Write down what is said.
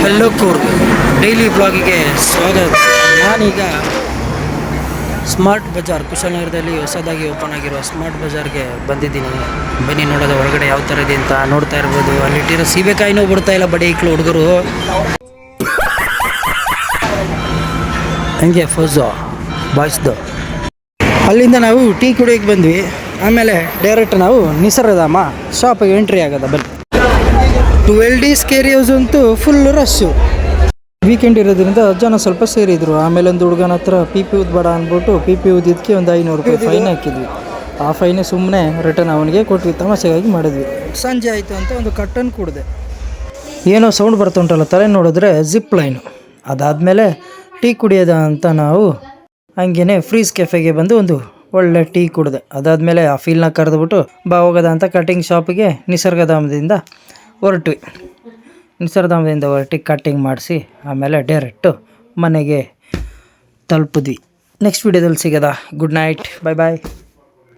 Hello Coorg daily ಬ್ಲಾಗಿಗೆ ಸ್ವಾಗತ. ನಾನೀಗ smart Bazaar ಕುಶಾಲನಗರದಲ್ಲಿ ಹೊಸದಾಗಿ ಓಪನ್ ಆಗಿರುವ ಸ್ಮಾರ್ಟ್ ಬಜಾರ್ಗೆ ಬಂದಿದ್ದೀನಿ. ಬನ್ನಿ ನೋಡೋದು ಒಳಗಡೆ ಯಾವ ಥರ ಇದೆ ಅಂತ. ನೋಡ್ತಾ ಇರ್ಬೋದು, ಅಲ್ಲಿಟ್ಟಿರೋ ಸೀಬೆಕಾಯಿನೂ ಬಿಡ್ತಾ ಇಲ್ಲ ಬಡಿ ಇಕ್ಳು ಹುಡುಗರು. ಹಂಗೆ ಫೋಜೋ ಬಾಯ್ಸ್ದು. ಅಲ್ಲಿಂದ ನಾವು ಟೀ ಕುಡಿಯೋಕ್ಕೆ ಬಂದ್ವಿ. ಆಮೇಲೆ ಡೈರೆಕ್ಟ್ ನಾವು ನಿಸರ್ಗಧಾಮ ಶಾಪಿಗೆ ಎಂಟ್ರಿ ಆಗೋದ. ಬನ್ನಿ. 12 days ಕೇರಿ ಹೌಸ್ ಅಂತೂ ಫುಲ್ ರಶ್ಶು. ವೀಕೆಂಡ್ ಇರೋದ್ರಿಂದ ಜನ ಸ್ವಲ್ಪ ಸೇರಿದ್ರು. ಆಮೇಲೆ ಒಂದು ಹುಡುಗನ ಹತ್ರ ಪಿ ಊದ್ಬೇಡ ಅಂದ್ಬಿಟ್ಟು ಪಿ ಊದಿದ್ದಕ್ಕೆ ಒಂದು 500 ರೂಪಾಯಿ ಫೈನ್ ಹಾಕಿದ್ವಿ. ಆ ಫೈನೇ ಸುಮ್ಮನೆ ರಿಟರ್ನ್ ಅವನಿಗೆ ಕೊಟ್ವಿ, ತಮಾಷೆಗಾಗಿ ಮಾಡಿದ್ವಿ. ಸಂಜೆ ಆಯಿತು ಅಂತ ಒಂದು ಕಟ್ಟನ್ನು ಕುಡಿದೆ. ಏನೋ ಸೌಂಡ್ ಬರ್ತುಂಟಲ್ಲ ತಲೆ ನೋಡಿದ್ರೆ ಜಿಪ್ ಲೈನು. ಅದಾದಮೇಲೆ ಟೀ ಕುಡಿಯೋದ ಅಂತ ನಾವು ಹಂಗೇ ಫ್ರೀಸ್ ಕೆಫೆಗೆ ಬಂದು ಒಂದು ಒಳ್ಳೆ ಟೀ ಕುಡಿದೆ. ಅದಾದಮೇಲೆ ಆ ಫೀಲ್ನ ಕರೆದ್ಬಿಟ್ಟು ಬಾ ಹೋಗೋದ ಅಂತ ಕಟಿಂಗ್ ಶಾಪಿಗೆ ನಿಸರ್ಗಧಾಮದಿಂದ ಹೊರಟ್ವಿ. ನಿಸರ್ಗಧಾಮದಿಂದ ಹೊರಟಿ ಕಟ್ಟಿಂಗ್ ಮಾಡಿಸಿ ಆಮೇಲೆ ಡೈರೆಕ್ಟು ಮನೆಗೆ ತಲುಪಿದ್ವಿ. ನೆಕ್ಸ್ಟ್ ವೀಡಿಯೋದಲ್ಲಿ ಸಿಗೋದಾ. ಗುಡ್ ನೈಟ್, ಬಾಯ್ ಬಾಯ್.